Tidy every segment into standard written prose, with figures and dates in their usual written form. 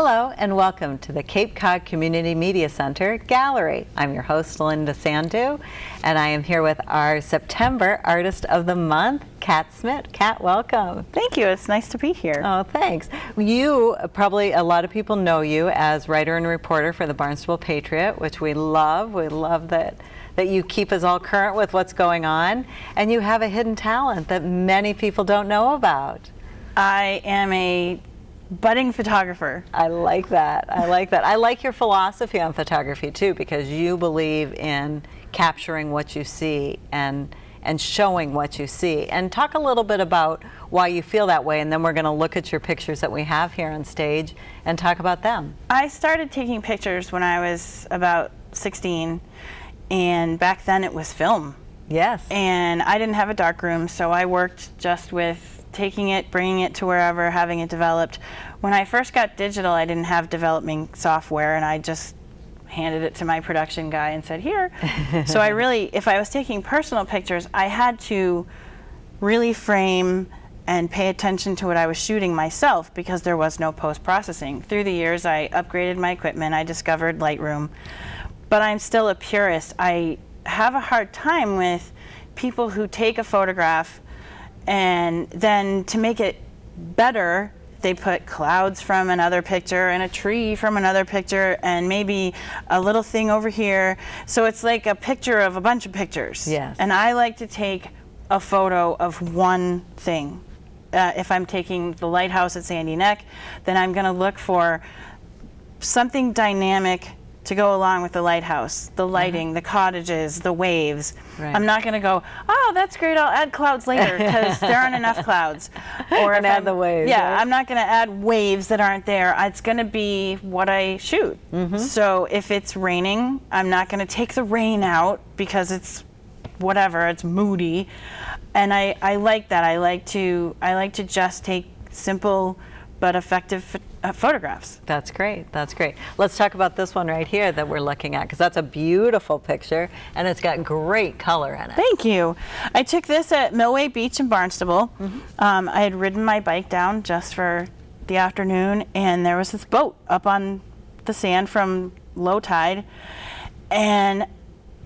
Hello and welcome to the Cape Cod Community Media Center Gallery. I'm your host, Linda Sandu, and I am here with our September Artist of the Month, Kath Szmit. Kat, welcome. Thank you. It's nice to be here. Oh, thanks. You, probably a lot of people know you as writer and reporter for the Barnstable Patriot, which we love. We love that you keep us all current with what's going on, and you have a hidden talent that many people don't know about. I am a budding photographer. I like that. I like that. I like your philosophy on photography too, because you believe in capturing what you see and showing what you see. And talk a little bit about why you feel that way, and then we're going to look at your pictures that we have here on stage and talk about them. I started taking pictures when I was about 16, and back then it was film. Yes. And I didn't have a darkroom, so I worked just with taking it, bringing it to wherever, having it developed. When I first got digital, I didn't have developing software, and I just handed it to my production guy and said, here. So I really, if I was taking personal pictures, I had to really frame and pay attention to what I was shooting myself because there was no post-processing. Through the years, I upgraded my equipment. I discovered Lightroom, but I'm still a purist. I have a hard time with people who take a photograph and then to make it better, they put clouds from another picture and a tree from another picture and maybe a little thing over here. So it's like a picture of a bunch of pictures. Yes. And I like to take a photo of one thing. If I'm taking the lighthouse at Sandy Neck, then I'm going to look for something dynamic to go along with the lighthouse, the lighting, the cottages, the waves. Right. I'm not going to go, oh, that's great, I'll add clouds later, because there aren't enough clouds. Or and add the waves. Yeah, right? I'm not going to add waves that aren't there. It's going to be what I shoot. So if it's raining, I'm not going to take the rain out because it's whatever, it's moody. And I like that. I like to just take simple but effective photographs. That's great. That's great. Let's talk about this one right here that we're looking at, because that's a beautiful picture and it's got great color in it. Thank you. I took this at Millway Beach in Barnstable. I had ridden my bike down just for the afternoon, and there was this boat up on the sand from low tide, and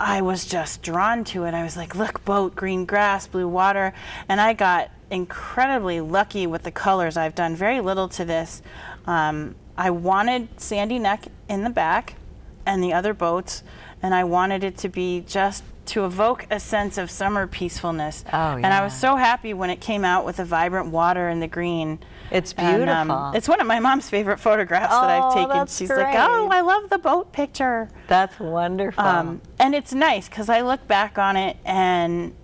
I was just drawn to it. I was like, look, boat, green grass, blue water, and I got incredibly lucky with the colors. I've done very little to this. I wanted Sandy Neck in the back and the other boats, and I wanted it to be just to evoke a sense of summer peacefulness. Oh, yeah. And I was so happy when it came out with the vibrant water and the green. It's beautiful. And, it's one of my mom's favorite photographs that I've taken. That's She's great. like, oh, I love the boat picture. That's wonderful. And it's nice because I look back on it and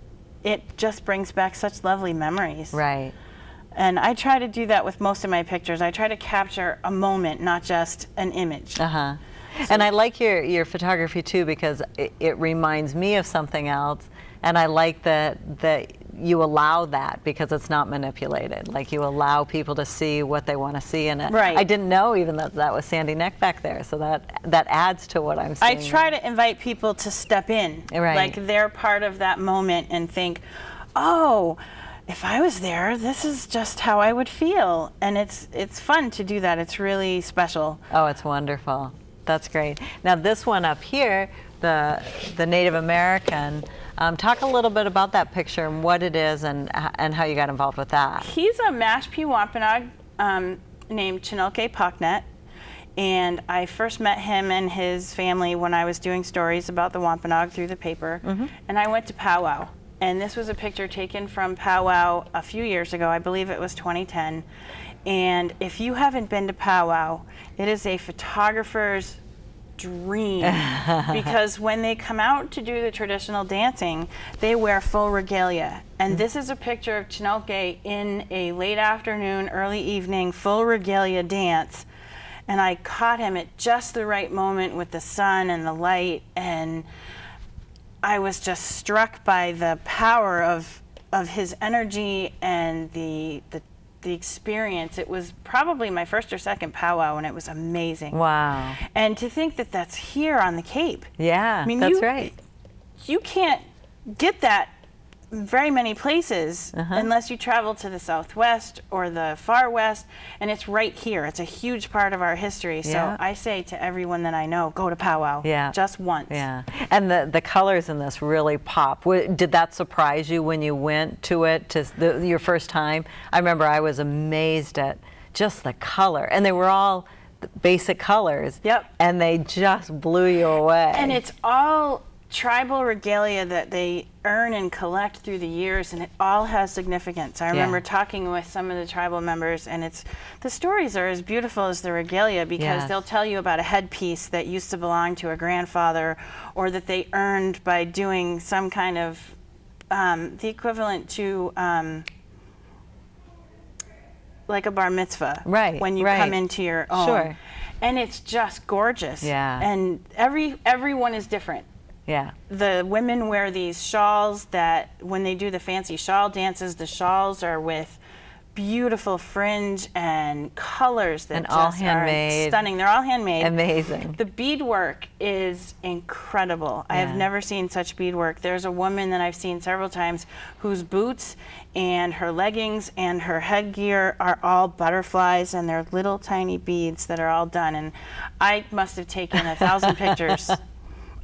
it just brings back such lovely memories. Right. And I try to do that with most of my pictures. I try to capture a moment, not just an image. So, and I like your photography too, because it reminds me of something else, and I like that you allow that because it's not manipulated. Like, you allow people to see what they want to see in it. Right. I didn't know even that was Sandy Neck back there, so that adds to what I'm seeing. I try to invite people to step in, right. Like they're part of that moment, and think, oh, if I was there, this is just how I would feel. And it's fun to do that. It's really special. Oh, it's wonderful. That's great. Now this one up here, the Native American, talk a little bit about that picture and what it is and how you got involved with that. He's a Mashpee Wampanoag named Chinelke Pucknet, and I first met him and his family when I was doing stories about the Wampanoag through the paper, and I went to powwow. And this was a picture taken from powwow a few years ago. I believe it was 2010. And if you haven't been to powwow, it is a photographer's dream because when they come out to do the traditional dancing, they wear full regalia. And this is a picture of Chinelke in a late afternoon, early evening, full regalia dance. And I caught him at just the right moment with the sun and the light, and I was just struck by the power of his energy and the experience. It was probably my first or second powwow, and it was amazing. Wow. And to think that that's here on the Cape. Yeah, I mean, that's right. You can't get that very many places unless you travel to the Southwest or the Far West, and it's right here. It's a huge part of our history. So I say to everyone that I know, go to powwow just once. Yeah, and the colors in this really pop. Did that surprise you when you went to it your first time? I remember I was amazed at just the color, and they were all basic colors. Yep. And they just blew you away. And it's all tribal regalia that they earn and collect through the years, and it all has significance. I remember talking with some of the tribal members, and the stories are as beautiful as the regalia, because they'll tell you about a headpiece that used to belong to a grandfather, or that they earned by doing some kind of the equivalent to like a bar mitzvah, when you come into your own. And it's just gorgeous. And everyone is different. The women wear these shawls that when they do the fancy shawl dances, the shawls are with beautiful fringe and colors that all just handmade. Are stunning. They're all handmade. Amazing. The beadwork is incredible. I have never seen such beadwork. There's a woman that I've seen several times whose boots and her leggings and her headgear are all butterflies, and they're little tiny beads that are all done. And I must have taken 1,000 pictures.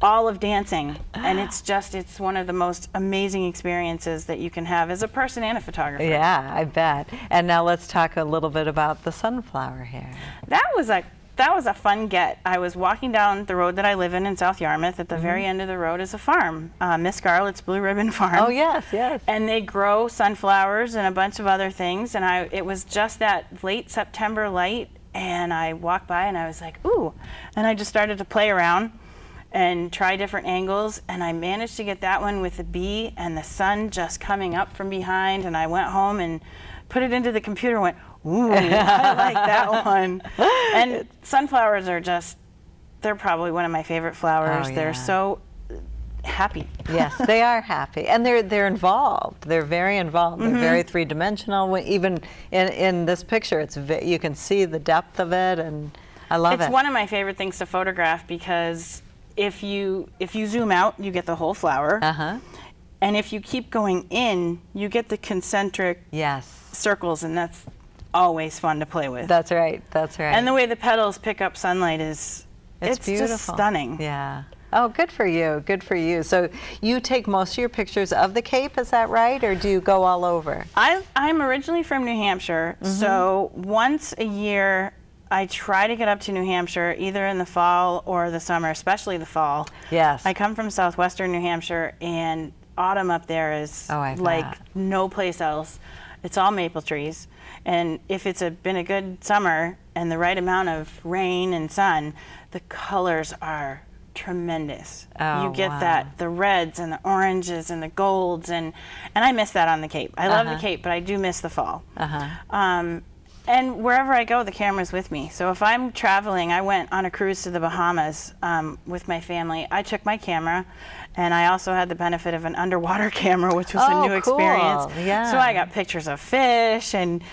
All of dancing, and it's one of the most amazing experiences that you can have as a person and a photographer. Yeah, I bet. And now let's talk a little bit about the sunflower hair. That was a fun get. I was walking down the road that I live in South Yarmouth. At the very end of the road is a farm, Miss Scarlett's Blue Ribbon Farm. Oh yes, yes. And they grow sunflowers and a bunch of other things, and it was just that late September light, and I walked by and I was like, ooh, and I just started to play around and try different angles, and I managed to get that one with the bee and the sun just coming up from behind, and I went home and put it into the computer and went, ooh, I like that one. And sunflowers are they're probably one of my favorite flowers. They're so happy. Yes, they are happy, and they're involved. They're very involved. They're very three-dimensional. Even in this picture, you can see the depth of it, and I love it. It's one of my favorite things to photograph, because if you zoom out, you get the whole flower. And if you keep going in, you get the concentric circles, and that's always fun to play with. That's right. That's right. And the way the petals pick up sunlight it's beautiful. Just stunning. Yeah. Oh, good for you. Good for you. So you take most of your pictures of the Cape, is that right? Or do you go all over? I'm originally from New Hampshire, so once a year I try to get up to New Hampshire, either in the fall or the summer, especially the fall. Yes. I come from southwestern New Hampshire, and autumn up there is like no place else. It's all maple trees. And if it's been a good summer and the right amount of rain and sun, the colors are tremendous. You get the reds and the oranges and the golds, and I miss that on the Cape. I love the Cape, but I do miss the fall. And wherever I go, the camera's with me. So if I'm traveling, I went on a cruise to the Bahamas with my family. I took my camera, and I also had the benefit of an underwater camera, which was a new experience. So I got pictures of fish, and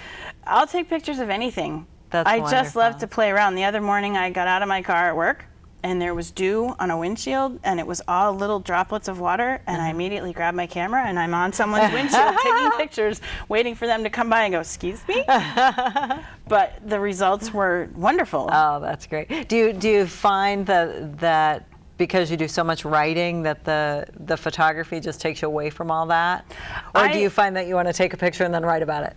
I'll take pictures of anything. I just love to play around. The other morning, I got out of my car at work, and there was dew on a windshield, and it was all little droplets of water, and I immediately grabbed my camera, and I'm on someone's windshield taking pictures, waiting for them to come by and go, excuse me? But the results were wonderful. Oh, that's great. Do you find that because you do so much writing that the photography just takes you away from all that? Or do you find that you want to take a picture and then write about it?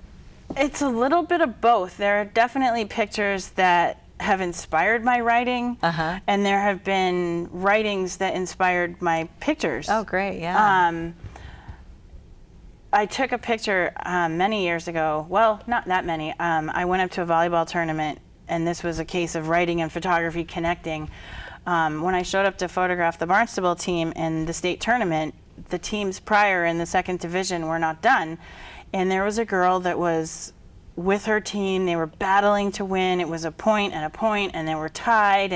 It's a little bit of both. There are definitely pictures that have inspired my writing, and there have been writings that inspired my pictures. Oh, great, yeah. I took a picture many years ago, well, not that many. I went up to a volleyball tournament, and this was a case of writing and photography connecting. When I showed up to photograph the Barnstable team in the state tournament, the teams prior in the second division were not done, and there was a girl that was with her team. They were battling to win. It was a point, and they were tied,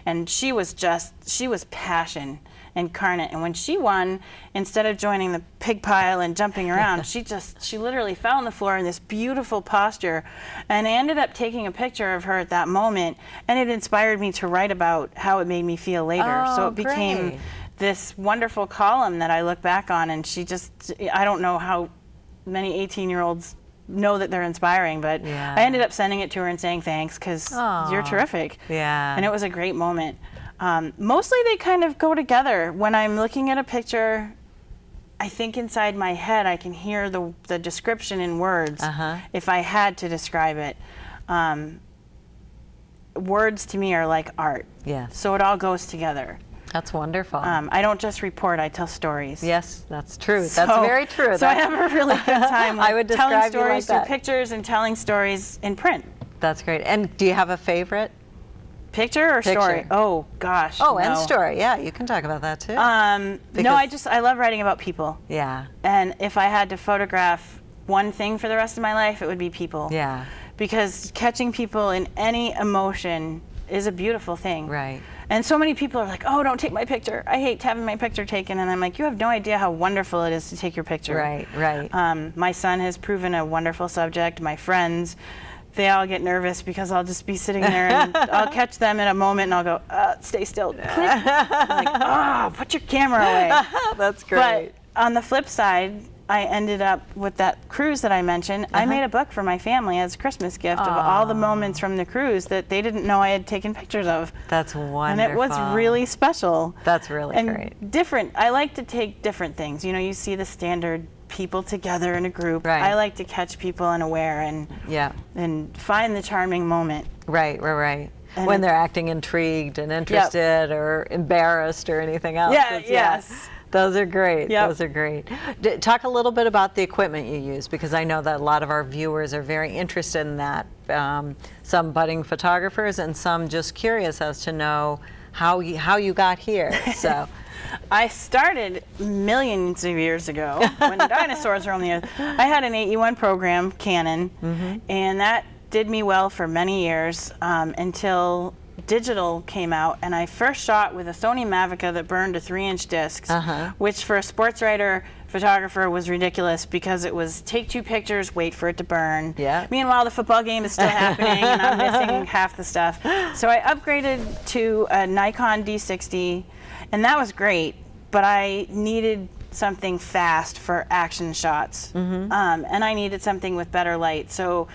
and she was passion incarnate. And when she won, instead of joining the pig pile and jumping around, she literally fell on the floor in this beautiful posture. And I ended up taking a picture of her at that moment, and it inspired me to write about how it made me feel later. Oh, so it became this wonderful column that I look back on, and she just, I don't know how many 18-year-olds know that they're inspiring, but I ended up sending it to her and saying thanks, because you're terrific. Yeah. And it was a great moment. Mostly they kind of go together. When I'm looking at a picture, I think inside my head I can hear the description in words if I had to describe it. Words to me are like art. Yes. So it all goes together. That's wonderful. I don't just report, I tell stories. Yes, that's true. That's very true. So I have a really good time I would telling describe you like stories through that. pictures and telling stories in print. That's great. And do you have a favorite? Picture or story? Oh gosh. Oh, no. and story. Yeah, you can talk about that too. No, I love writing about people. Yeah. And if I had to photograph one thing for the rest of my life, it would be people. Yeah. Because catching people in any emotion is a beautiful thing. Right. And so many people are like, oh, don't take my picture. I hate having my picture taken. And I'm like, you have no idea how wonderful it is to take your picture. Right, right. My son has proven a wonderful subject. My friends, they all get nervous because I'll just be sitting there and I'll catch them in a moment and I'll go, stay still. Click. I'm like, oh, put your camera away. That's great. But on the flip side, I ended up with that cruise that I mentioned. I made a book for my family as a Christmas gift of all the moments from the cruise that they didn't know I had taken pictures of. That's wonderful. And it was really special. That's really and great. Different. I like to take different things. You know, you see the standard people together in a group. Right. I like to catch people unaware and find the charming moment. Right, right, right. And when they're acting intrigued and interested or embarrassed or anything else. Yeah, yes. Those are great. Yep. Those are great. Talk a little bit about the equipment you use, because I know that a lot of our viewers are very interested in that. Some budding photographers and some just curious as to know how you got here. So. I started millions of years ago when dinosaurs were on the earth. I had an 8E1 program, Canon, and that did me well for many years until digital came out, and I first shot with a Sony Mavica that burned to 3-inch discs, which for a sports writer photographer was ridiculous because it was take 2 pictures, wait for it to burn. Yeah. Meanwhile, the football game is still happening and I'm missing half the stuff. So I upgraded to a Nikon D60, and that was great, but I needed something fast for action shots, and I needed something with better light. So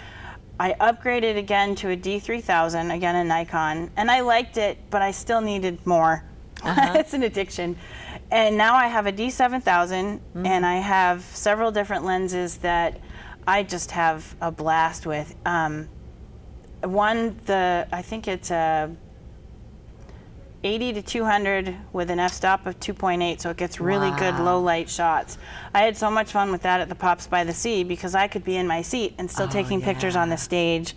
I upgraded again to a D3000, again a Nikon, and I liked it, but I still needed more. It's an addiction. And now I have a D7000, and I have several different lenses that I just have a blast with. I think it's a 80 to 200 with an f-stop of 2.8, so it gets really good low light shots. I had so much fun with that at the Pops by the Sea because I could be in my seat and still taking pictures on the stage,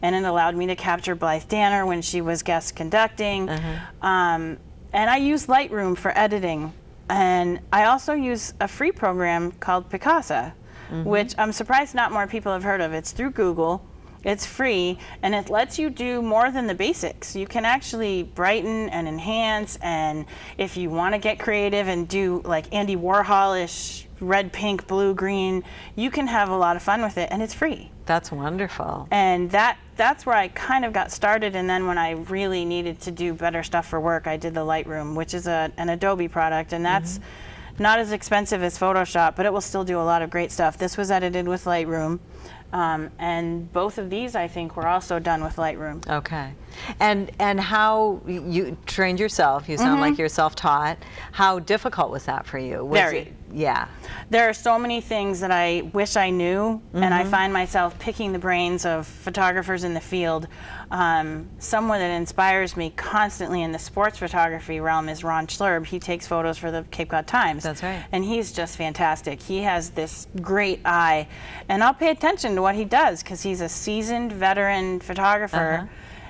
and it allowed me to capture Blythe Danner when she was guest conducting. And I use Lightroom for editing, and I also use a free program called Picasa, which I'm surprised not more people have heard of. It's through Google. It's free, and it lets you do more than the basics. You can actually brighten and enhance, and if you want to get creative and do like Andy Warhol-ish red, pink, blue, green, you can have a lot of fun with it, and it's free. That's wonderful. And that's where I kind of got started, and then when I really needed to do better stuff for work, I did the Lightroom, which is an Adobe product, and that's not as expensive as Photoshop, but it will still do a lot of great stuff. This was edited with Lightroom. And both of these, I think, were also done with Lightroom. Okay. And how you trained yourself, you sound like you're self-taught. How difficult was that for you? Very. Yeah. There are so many things that I wish I knew, and I find myself picking the brains of photographers in the field. Someone that inspires me constantly in the sports photography realm is Ron Schlurb. He takes photos for the Cape Cod Times. That's right. And he's just fantastic. He has this great eye, and I'll pay attention to what he does because he's a seasoned veteran photographer,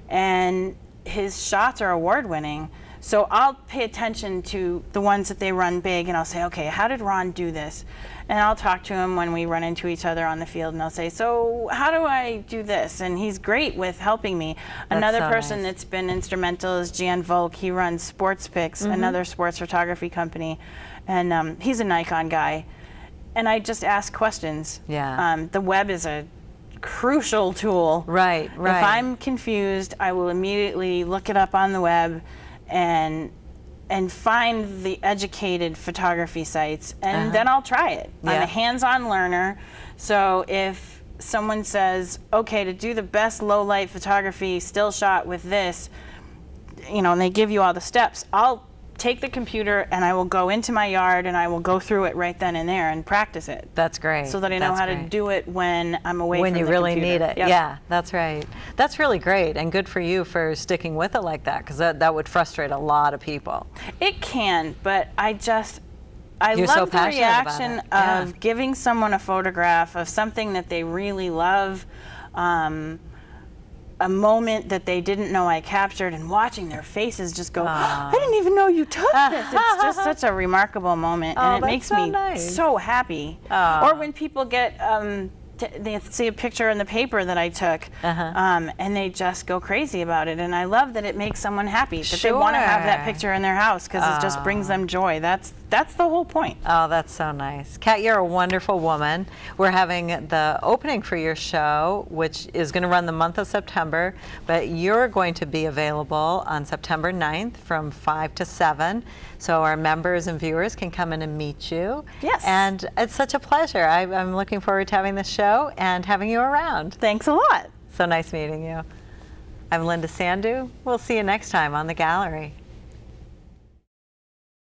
and his shots are award-winning. So I'll pay attention to the ones that they run big, and I'll say, okay, how did Ron do this? And I'll talk to him when we run into each other on the field, and I'll say, so how do I do this? And he's great with helping me. Another person that's been instrumental is Jan Volk. He runs Sports Pics, another sports photography company, and he's a Nikon guy. And I just ask questions. Yeah. The web is a crucial tool. Right, right. If I'm confused, I will immediately look it up on the web and and find the educated photography sites, and then I'll try it. I'm a hands-on learner, so if someone says, okay, to do the best low light photography still shot with this, you know, and they give you all the steps, I'll take the computer and I will go into my yard and I will go through it right then and there and practice it. That's great. So that I know how to do it when I'm away from the computer. When you really need it. Yep. Yeah, that's right. That's really great, and good for you for sticking with it like that, because that would frustrate a lot of people. It can, but I You're love so the passionate about reaction it. Yeah. of giving someone a photograph of something that they really love, a moment that they didn't know I captured, and watching their faces just go, I didn't even know you took this. It's just such a remarkable moment, and it makes me so happy. Or when people get, they see a picture in the paper that I took, and they just go crazy about it. And I love that it makes someone happy, that they want to have that picture in their house, because it just brings them joy. That's the whole point. Oh, that's so nice. Kat, you're a wonderful woman. We're having the opening for your show, which is going to run the month of September, but you're going to be available on September 9th from 5 to 7. So our members and viewers can come in and meet you. Yes. And it's such a pleasure. I'm looking forward to having the show and having you around. Thanks a lot. So nice meeting you. I'm Linda Sandu. We'll see you next time on The Gallery.